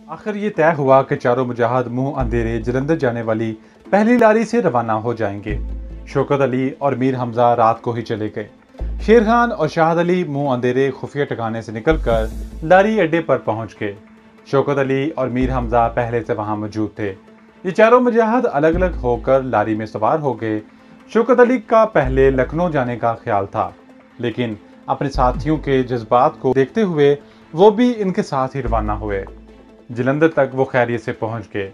आखिर ये तय हुआ कि चारों मुजाहिद मुंह अंधेरे जलंधर जाने वाली पहली लारी से रवाना हो जाएंगे। शौकत अली और मीर हमजा रात को ही चले गए। शेर खान और शाहद अली मुंह अंधेरे खुफिया ठिकाने से निकलकर लारी अड्डे पर पहुंच गए। शौकत अली और मीर हमजा पहले से वहां मौजूद थे। ये चारों मुजाहिद अलग अलग होकर लारी में सवार हो गए। शौकत अली का पहले लखनऊ जाने का ख्याल था, लेकिन अपने साथियों के जज्बात को देखते हुए वो भी इनके साथ ही रवाना हुए। जलंधर तक वो खैरियत से पहुंच गए।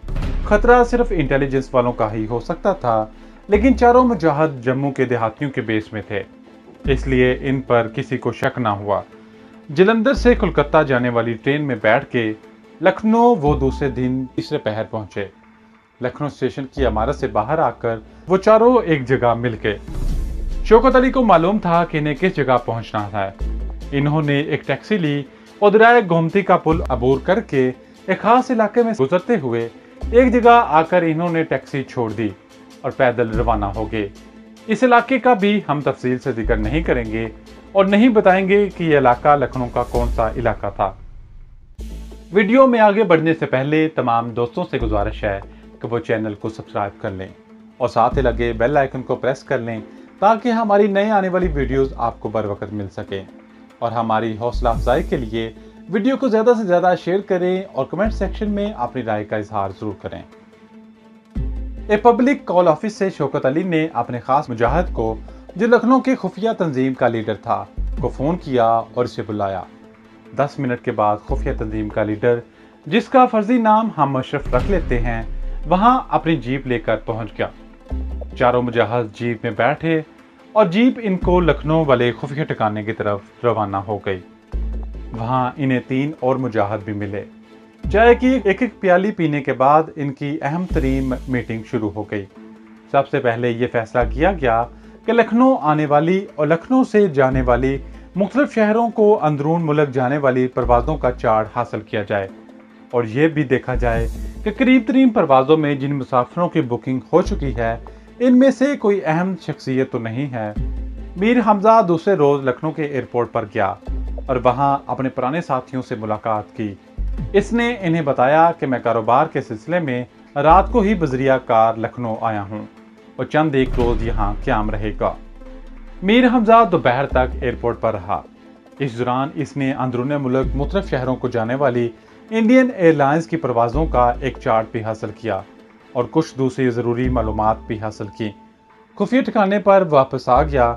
खतरा सिर्फ इंटेलिजेंस वालों का ही हो सकता था, लेकिन चारों मुजाहिद जम्मू के देहातियों के बेस में थे, इसलिए इन पर किसी को शक ना हुआ। जलंधर से कोलकाता जाने वाली ट्रेन में बैठ के लखनऊ वो दूसरे दिन तीसरे पहर पहुंचे। लखनऊ स्टेशन की इमारत से बाहर आकर वो चारों एक जगह मिल गए। शौकत अली को मालूम था कि इन्हें किस जगह पहुंचना है। इन्होंने एक टैक्सी ली और दरिया गोमती का पुल अबूर करके एक खास इलाके में गुजरते हुए एक जगह आकर इन्होंने टैक्सी छोड़ दी और पैदल रवाना हो गए। इस इलाके का भी हम तफसील से जिक्र नहीं करेंगे और नहीं बताएंगे कि यह इलाका लखनऊ का कौन सा इलाका था। वीडियो में आगे बढ़ने से पहले तमाम दोस्तों से गुजारिश है कि वो चैनल को सब्सक्राइब कर लें और साथ ही लगे बेल आइकन को प्रेस कर लें ताकि हमारी नई आने वाली वीडियोस आपको बर वक्त मिल सके। और हमारी हौसला अफजाई के लिए वीडियो को ज़्यादा से ज़्यादा शेयर करें और कमेंट सेक्शन में अपनी राय का इजहार जरूर करें। एक पब्लिक कॉल ऑफिस से शौकत अली ने अपने खास मुजाहिद को, जो लखनऊ के खुफिया तंजीम का लीडर था, को फ़ोन किया और इसे बुलाया। 10 मिनट के बाद खुफिया तंजीम का लीडर, जिसका फर्जी नाम हम अशरफ रख लेते हैं, वहां अपनी जीप लेकर पहुंच गया। चारों मुजाहिद जीप में बैठे और जीप इनको लखनऊ वाले खुफिया ठिकाने की तरफ रवाना हो गई। वहां इन्हें 3 और मुजाहिद भी मिले। चाय की एक एक प्याली पीने के बाद इनकी अहम तरीन मीटिंग शुरू हो गई। सबसे पहले ये फैसला किया गया कि लखनऊ आने वाली और लखनऊ से जाने वाली मुख्तलिफ शहरों को अंदरून मुल्क जाने वाली परवाज़ों का चार्ट हासिल किया जाए और ये भी देखा जाए कि करीब तरीन परवाज़ों में जिन मुसाफिरों की बुकिंग हो चुकी है, इनमें से कोई अहम शख्सियत तो नहीं है। मीर हमजा दूसरे रोज़ लखनऊ के एयरपोर्ट पर गया और वहां अपने पुराने साथियों से मुलाकात की। इसने इन्हें बताया कि मैं कारोबार के सिलसिले में रात को ही बजरिया कार लखनऊ आया हूं और चंद एक रोज़ यहाँ क़याम रहेगा। मीर हमजा दोपहर तक एयरपोर्ट पर रहा। इस दौरान इसने अंदरून मुल्क मुख्तलिफ शहरों को जाने वाली इंडियन एयरलाइंस की परवाज़ों का एक चार्ट भी हासिल किया और कुछ दूसरी ज़रूरी मालूमात भी हासिल की। खुफिया ठिकाने पर वापस आ गया।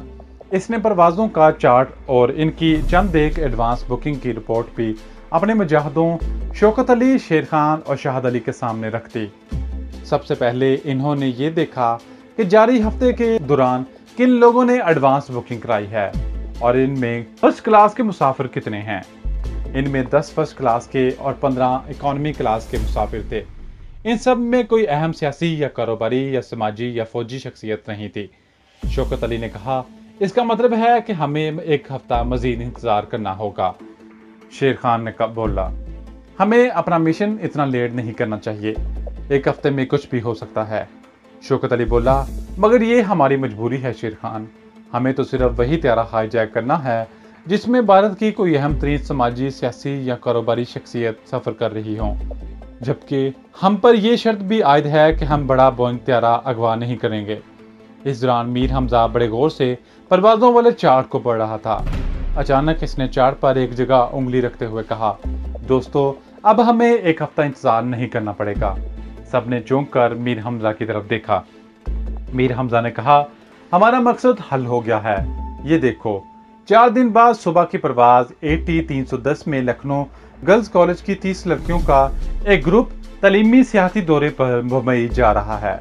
इसने परवाज़ों का चार्ट और इनकी चंद एक एडवांस बुकिंग की रिपोर्ट भी अपने मुजाहिदों शौकत अली, शेर खान और शाहद अली के सामने रख दी। सबसे पहले इन्होंने ये देखा कि जारी हफ्ते के दौरान किन लोगों ने एडवांस बुकिंग कराई है और इनमें फर्स्ट क्लास के मुसाफिर कितने हैं। इनमें 10 फर्स्ट क्लास के और 15 इकॉनमी क्लास के मुसाफिर थे। इन सब में कोई अहम सियासी या कारोबारी या समाजी या फौजी शख्सियत नहीं थी। शौकत अली ने कहा, इसका मतलब है कि हमें एक हफ्ता मजीद इंतजार करना होगा। शेर खान ने बोला, हमें अपना मिशन इतना लेट नहीं करना चाहिए, एक हफ्ते में कुछ भी हो सकता है। शौकत अली बोला, मगर ये हमारी मजबूरी है शेर खान, हमें तो सिर्फ वही त्यारा हाईजैक करना है जिसमें भारत की कोई अहम तरीन समाजी, सियासी या कारोबारी शख्सियत सफ़र कर रही हो, जबकि हम पर यह शर्त भी आयद है कि हम बड़ा बोइंग त्यारा अगवा नहीं करेंगे। इस दौरान मीर हमजा बड़े गौर से परवाज़ों वाले चार्ट को पढ़ रहा था। अचानक इसने चार्ट पर एक जगह उंगली रखते हुए कहा, दोस्तों अब हमें एक हफ्ता इंतजार नहीं करना पड़ेगा। सबने चौंक कर मीर हमजा की तरफ देखा। मीर हमजा ने कहा, हमारा मकसद हल हो गया है। ये देखो, 4 दिन बाद सुबह की परवाज़ AT 310 में लखनऊ गर्ल्स कॉलेज की 30 लड़कियों का एक ग्रुप तालीमी सियासी दौरे पर मुंबई जा रहा है।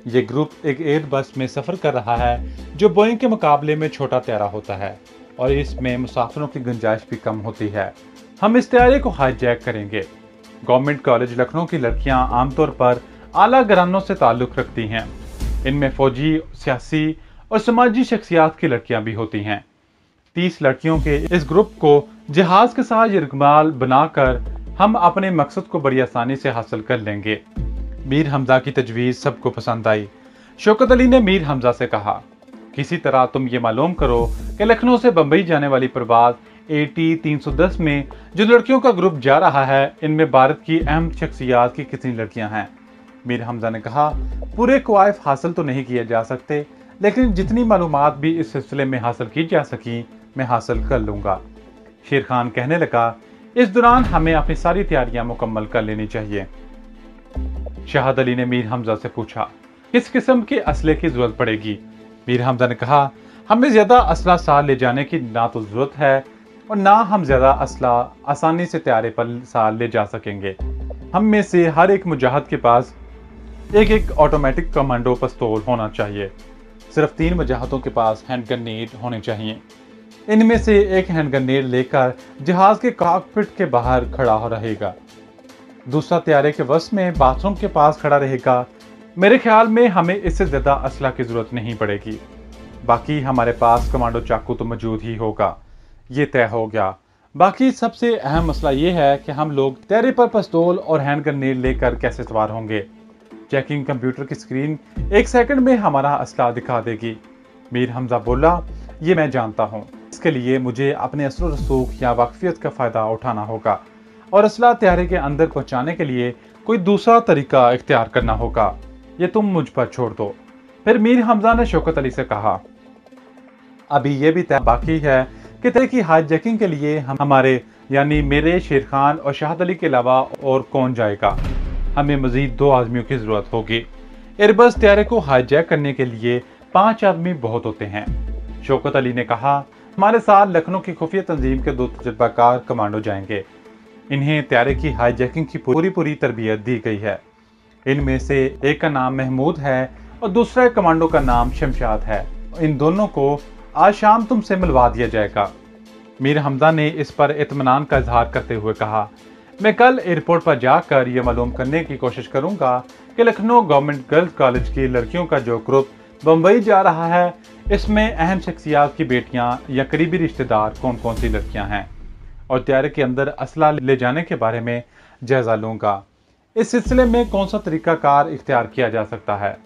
ये ग्रुप एक एयर बस में सफ़र कर रहा है जो बोइंग के मुकाबले में छोटा त्यारा होता है और इसमें मुसाफिरों की गुंजाइश भी कम होती है। हम इस त्यारे को हाईजैक करेंगे। गवर्नमेंट कॉलेज लखनऊ की लड़कियां आमतौर पर आला घरानों से ताल्लुक़ रखती हैं। इनमें फ़ौजी, सियासी और समाजी शख्सियात की लड़कियां भी होती हैं। 30 लड़कियों के इस ग्रुप को जहाज़ के साथ यरगमाल बनाकर हम अपने मकसद को बड़ी आसानी से हासिल कर लेंगे। मीर हमजा की तजवीज़ सबको पसंद आई। शौकत अली ने मीर हमजा से कहा, किसी तरह तुम ये मालूम करो कि लखनऊ से बम्बई जाने वाली परवाज़ AT-310 में जो लड़कियों का ग्रुप जा रहा है, इनमें भारत की अहम शख्सियात की कितनी लड़कियां हैं? मीर हमजा ने कहा, पूरे क्वाइफ हासिल तो नहीं किए जा सकते, लेकिन जितनी मालूमात भी इस सिलसिले में हासिल की जा सकी मैं हासिल कर लूंगा। शेर खान कहने लगा, इस दौरान हमें अपनी सारी तैयारियां मुकम्मल कर लेनी चाहिए। शाहद अली ने मीर हमजा से पूछा, किस किस्म के असले की जरूरत पड़ेगी? मीर हमजा ने कहा, हमें ज्यादा असला साथ ले जाने की ना तो जरूरत है और ना हम ज्यादा असला आसानी से तैयारे पर साथ ले जा सकेंगे। हम में से हर एक मुजाहिद के पास एक ऑटोमेटिक कमांडो पिस्तौल होना चाहिए। सिर्फ 3 मुजाहिदों के पास हैंड ग्रेनेड होने चाहिए। इनमें से एक हैंड ग्रेनेड लेकर जहाज के कॉकपिट के बाहर खड़ा हो रहेगा, दूसरा तैयारे के वश में बाथरूम के पास खड़ा रहेगा। मेरे ख्याल में हमें इससे ज्यादा असला की जरूरत नहीं पड़ेगी। बाकी हमारे पास कमांडो चाकू तो मौजूद ही होगा, ये तय हो गया। बाकी सबसे अहम मसला ये है कि हम लोग तैयारे पर पिस्तौल और हैंड ग्रेनेड लेकर कैसे सवार होंगे। चेकिंग कंप्यूटर की स्क्रीन 1 सेकंड में हमारा असला दिखा देगी। मीर हमजा बोला, ये मैं जानता हूँ। इसके लिए मुझे अपने असर रसूख या वाकफियत का फ़ायदा उठाना होगा और असला तैयारे के अंदर पहुँचाने के लिए कोई दूसरा तरीका इख्तियार करना होगा। ये तुम मुझ पर छोड़ दो। फिर मीर हमजा ने शौकत अली से कहा, अभी ये भी तय बाकी है कि तरह की हाईजैकिंग के लिए हमारे यानी मेरे, शेर खान और शाहद अली के अलावा और कौन जाएगा? हमें मजीद 2 आदमियों की जरूरत होगी। एयरबस तैयारे को हाईजैक करने के लिए 5 आदमी बहुत होते हैं। शौकत अली ने कहा, हमारे साथ लखनऊ की खुफिया तंजीम के 2 तजुर्बाकार कमांडो जाएंगे। इन्हें तैयारे की हाईजैकिंग की पूरी तरबियत दी गई है। इनमें से एक का नाम महमूद है और दूसरे कमांडो का नाम शमशाद है। इन दोनों को आज शाम तुमसे मिलवा दिया जाएगा। मीर हमजा ने इस पर इत्मीनान का इजहार करते हुए कहा, मैं कल एयरपोर्ट पर जाकर यह मालूम करने की कोशिश करूंगा कि लखनऊ गवर्नमेंट गर्ल्स कॉलेज की लड़कियों का जो ग्रुप बम्बई जा रहा है, इसमें अहम शख्सियात की बेटियां या करीबी रिश्तेदार कौन कौन सी लड़कियां हैं, और तैयारे के अंदर असला ले जाने के बारे में जायजा लूंगा। इस सिलसिले में कौन सा तरीकाकार इख्तियार किया जा सकता है।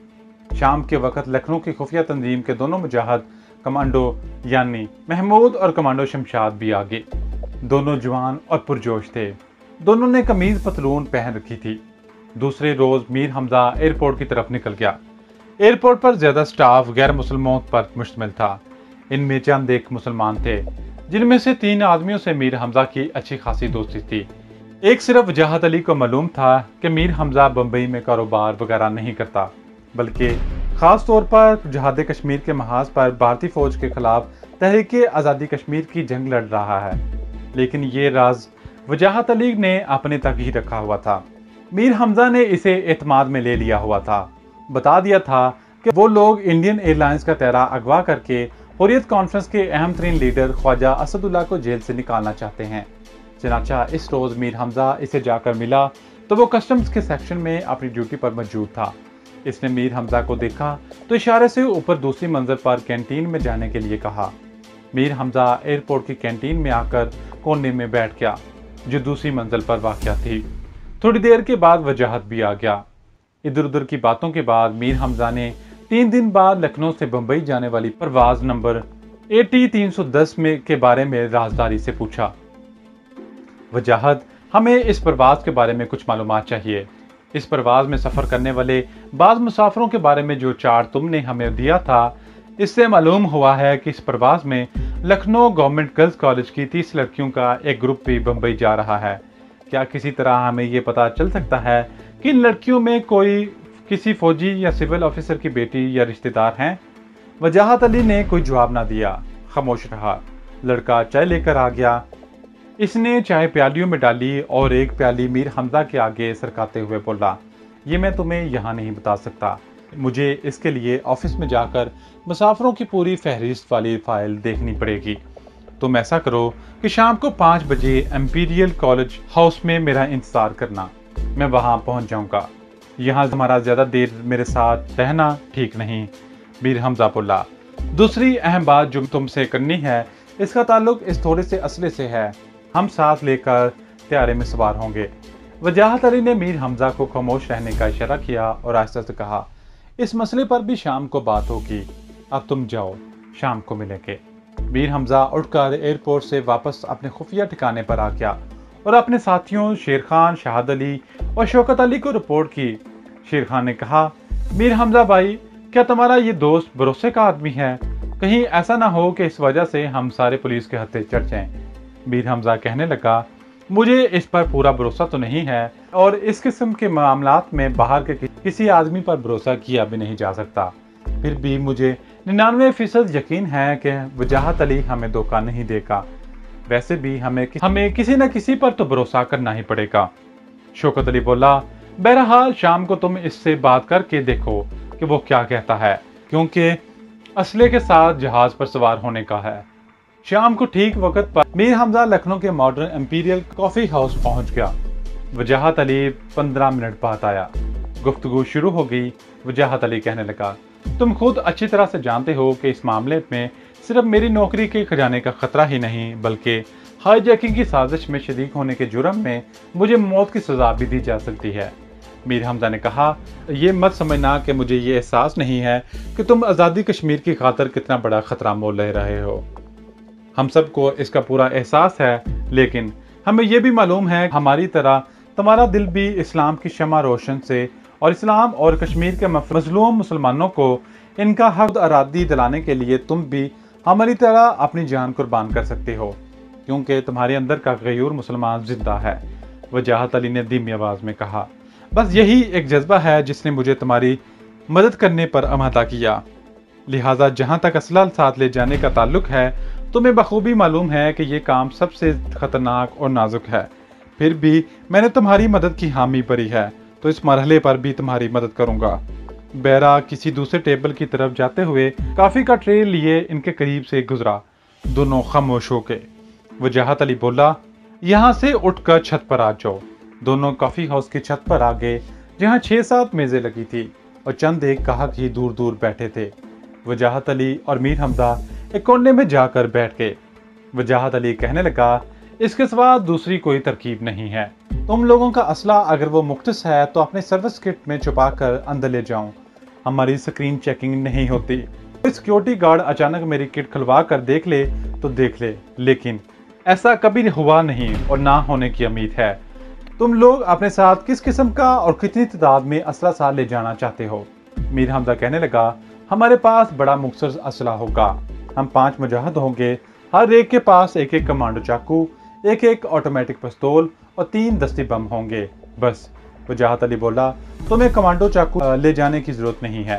शाम के वक्त लखनऊ की खुफिया तंजीम के दोनों मुजाहिद कमांडो यानी महमूद और कमांडो शमशाद भी आगे। दोनों जवान और पुरजोश थे। दोनों ने कमीज पतलून पहन रखी थी। दूसरे रोज मीर हमजा एयरपोर्ट की तरफ निकल गया। एयरपोर्ट पर ज्यादा स्टाफ गैर मुसलमानों पर मुश्तमिल था। इनमें चंद एक मुसलमान थे, जिनमें से 3 आदमियों से मीर हमजा की अच्छी खासी दोस्ती थी। एक सिर्फ वजाहत अली को मालूम था कि मीर हमजा बम्बई में कारोबार वगैरह नहीं करता, बल्कि खास तौर पर जहाद कश्मीर के महाज पर भारतीय फौज के खिलाफ तहरीक आज़ादी कश्मीर की जंग लड़ रहा है। लेकिन ये राज वजाहत अली ने अपने तक ही रखा हुआ था। मीर हमजा ने इसे एतमाद में ले लिया हुआ था। बता दिया था कि वो लोग इंडियन एयरलाइंस का तैयारा अगवा करके हुर्रियत कॉन्फ्रेंस के अहम तरीन लीडर ख्वाजा असदुल्ला को जेल से निकालना चाहते हैं। चनाचा इस रोज मीर हमजा इसे जाकर मिला तो वो कस्टम्स के सेक्शन में अपनी ड्यूटी पर मौजूद था। इसने मीर हमजा को देखा तो इशारे से ऊपर दूसरी मंजिल पर कैंटीन में जाने के लिए कहा। मीर हमजा एयरपोर्ट की कैंटीन में आकर कोने में बैठ गया, जो दूसरी मंजिल पर वाक़या थी। थोड़ी देर के बाद वजाहत भी आ गया। इधर उधर की बातों के बाद मीर हमजा ने 3 दिन बाद लखनऊ से बम्बई जाने वाली परवाज नंबर AT-310 में के बारे में राजदारी से पूछा। वजाहत, हमें इस परवाज के बारे में कुछ मालूमात चाहिए। इस परवाज में सफ़र करने वाले बाज़ मुसाफिरों के बारे में जो चार्ट तुमने हमें दिया था, इससे मालूम हुआ है कि इस परवाज में लखनऊ गवर्नमेंट गर्ल्स कॉलेज की 30 लड़कियों का एक ग्रुप भी बम्बई जा रहा है। क्या किसी तरह हमें ये पता चल सकता है कि इन लड़कियों में कोई किसी फौजी या सिविल ऑफिसर की बेटी या रिश्तेदार हैं? वजाहत अली ने कोई जवाब ना दिया, खामोश रहा। लड़का चाय लेकर आ गया। इसने चाय प्यालियों में डाली और एक प्याली मीर हमजा के आगे सरकाते हुए बोला, ये मैं तुम्हें यहाँ नहीं बता सकता। मुझे इसके लिए ऑफिस में जाकर मुसाफिरों की पूरी फहरिस्त वाली फाइल देखनी पड़ेगी। तुम ऐसा करो कि शाम को 5 बजे एम्पीरियल कॉलेज हाउस में मेरा इंतजार करना। मैं वहाँ पहुँच जाऊँगा। यहाँ हमारा ज़्यादा देर मेरे साथ रहना ठीक नहीं। मीर हमजा बोला, दूसरी अहम बात जो तुमसे करनी है, इसका ताल्लुक इस थोड़े से असले से है। हम साथ लेकर तैयारे में सवार होंगे। वजाहत अली ने मीर हमजा को खामोश रहने का इशारा किया और आहिस्ता से कहा, इस मसले पर भी शाम को बात होगी। अब तुम जाओ, शाम को मिलेंगे। मीर हमजा उठकर एयरपोर्ट से वापस अपने खुफिया ठिकाने पर आ गया और अपने साथियों शेर खान, शाहद अली और शौकत अली को रिपोर्ट की। शेर खान ने कहा, मीर हमजा भाई, क्या तुम्हारा ये दोस्त भरोसे का आदमी है? कहीं ऐसा ना हो कि इस वजह से हम सारे पुलिस के हत्थे चढ़ जाएं। मीर हमजा कहने लगा, मुझे इस पर पूरा भरोसा तो नहीं है और इस किस्म के मामलात में बाहर के किसी आदमी पर भरोसा किया भी नहीं जा सकता। फिर भी मुझे 99% यकीन है कि वजाहत अली हमें धोखा नहीं देगा। वैसे भी हमें किसी न किसी पर तो भरोसा करना ही पड़ेगा। शौकत अली बोला, बहरहाल शाम को तुम इससे बात करके देखो कि वो क्या कहता है, क्योंकि असले के साथ जहाज पर सवार होने का है। शाम को ठीक वक्त पर मीर हमजा लखनऊ के मॉडर्न इंपीरियल कॉफी हाउस पहुंच गया। वजाहत अली 15 मिनट बाद आया। गुफ्तगू शुरू हो गई। वजाहत अली कहने लगा, तुम खुद अच्छी तरह से जानते हो कि इस मामले में सिर्फ मेरी नौकरी के खजाने का खतरा ही नहीं, बल्कि हाईजैकिंग की साजिश में शरीक होने के जुर्म में मुझे मौत की सजा भी दी जा सकती है। मीर हमजा ने कहा, ये मत समझना कि मुझे ये एहसास नहीं है कि तुम आज़ादी कश्मीर की खातर कितना बड़ा खतरा मोल ले रहे हो। हम सबको इसका पूरा एहसास है, लेकिन हमें यह भी मालूम है हमारी तरह तुम्हारा दिल भी इस्लाम की शमा रोशन से और इस्लाम और कश्मीर के मजलूम मुसलमानों को इनका हक आज़ादी दिलाने के लिए तुम भी हमारी तरह अपनी जान कुर्बान कर सकते हो, क्योंकि तुम्हारे अंदर का गयूर मुसलमान जिंदा है। वजाहत अली ने धीमी आवाज में कहा, बस यही एक जज्बा है जिसने मुझे तुम्हारी मदद करने पर आमादा किया। लिहाजा जहां तक असला साथ ले जाने का ताल्लुक है, तुम्हें बखूबी मालूम है कि यह काम सबसे खतरनाक और नाजुक है। फिर भी मैंने तुम्हारी मदद की हामी भरी है, तो इस मरहले पर भी तुम्हारी मदद करूंगा। बैरा किसी दूसरे टेबल की तरफ जाते हुए काफी का ट्रे लिए इनके करीब से गुजरा। दोनों खामोश हो गए। वजाहत अली बोला, यहाँ से उठकर छत पर आ जाओ। दोनों कॉफी हाउस की छत पर आ गए, जहाँ 6-7 मेजें लगी थी और चंद एक गाहक ही दूर दूर बैठे थे। वजाहत अली और मीर हमजा एक कोने में जाकर बैठ गए। वजाहत अली कहने लगा, इसके सिवा दूसरी कोई तरकीब नहीं है। तुम लोगों का असला अगर वो मुख्तस है तो अपने सर्विस किट में छुपा कर अंदर ले जाऊं। हमारी स्क्रीन चेकिंग नहीं होती। सिक्योरिटी गार्ड अचानक मेरी किट खुलवा कर देख ले तो देख ले, लेकिन ऐसा कभी हुआ नहीं और ना होने की उम्मीद है। तुम लोग अपने साथ किस किस्म का और कितनी तादाद में असला साथ ले जाना चाहते हो? मीर हमजा कहने लगा, हमारे पास बड़ा मुख्तसर असला होगा। हम 5 मुजाहिद होंगे, हर एक के पास एक एक कमांडो चाकू, एक एक ऑटोमेटिक पिस्तौल और 3 दस्ती बम होंगे, बस। वजाहत अली बोला, तुम्हें कमांडो चाकू ले जाने की जरूरत नहीं है,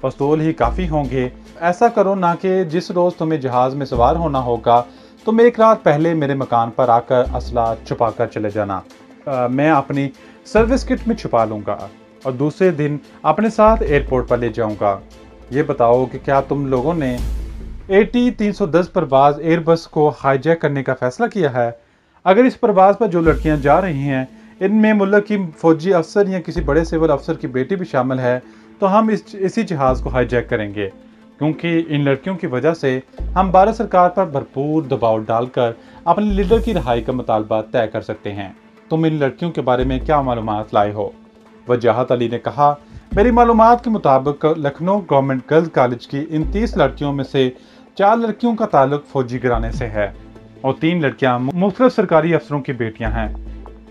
पिस्तौल ही काफ़ी होंगे। ऐसा करो ना कि जिस रोज़ तुम्हें जहाज़ में सवार होना होगा तुम एक रात पहले मेरे मकान पर आकर असला छुपा कर चले जाना। मैं अपनी सर्विस किट में छुपा लूँगा और दूसरे दिन अपने साथ एयरपोर्ट पर ले जाऊँगा। ये बताओ कि क्या तुम लोगों ने AT-310 परवाज एयरबस को हाईजैक करने का फैसला किया है? अगर इस परवाज पर जो लड़कियां जा रही हैं इनमें मुल्क की फौजी अफसर या किसी बड़े सिविल अफसर की बेटी भी शामिल है, तो हम इसी जहाज़ को हाईजैक करेंगे, क्योंकि इन लड़कियों की वजह से हम भारत सरकार पर भरपूर दबाव डालकर अपने लीडर की रिहाई का मुतालबा तय कर सकते हैं। तुम इन लड़कियों के बारे में क्या मालूमात लाए हो? वजाहत अली ने कहा, मेरी मालूमात के मुताबिक लखनऊ गवर्नमेंट गर्ल्स कॉलेज की इन 30 लड़कियों में से 4 लड़कियों का ताल्लुक फौजी घराने से है और 3 लड़कियां मुख्तलिफ सरकारी अफसरों की बेटियां हैं।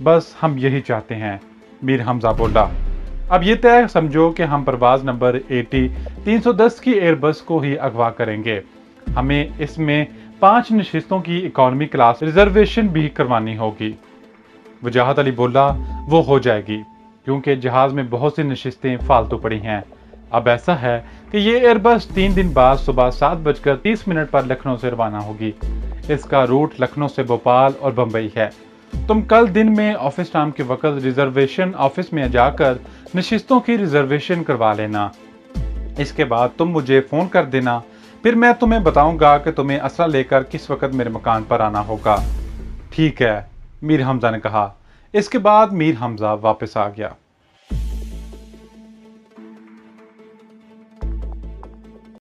बस हम यही चाहते हैं। मीर हमजा बोला, अब ये तय समझो कि हम परवाज नंबर AT-310 की एयरबस को ही अगवा करेंगे। हमें इसमें 5 नशिस्तों की इकॉनमी क्लास रिजर्वेशन भी करवानी होगी। वजाहत अली बोला, वो हो जाएगी, क्योंकि जहाज में बहुत सी नशिस्तें फालतू पड़ी हैं। अब ऐसा है कि ये एयरबस 3 दिन बाद सुबह 7:30 पर लखनऊ से रवाना होगी। इसका रूट लखनऊ से भोपाल और बम्बई है। तुम कल दिन में ऑफिस टाइम के वक्त रिजर्वेशन ऑफिस में जाकर नशिस्तों की रिजर्वेशन करवा लेना। इसके बाद तुम मुझे फ़ोन कर देना, फिर मैं तुम्हें बताऊंगा कि तुम्हें असला लेकर किस वक्त मेरे मकान पर आना होगा। ठीक है, मीर हमजा ने कहा। इसके बाद मीर हमजा वापस आ गया।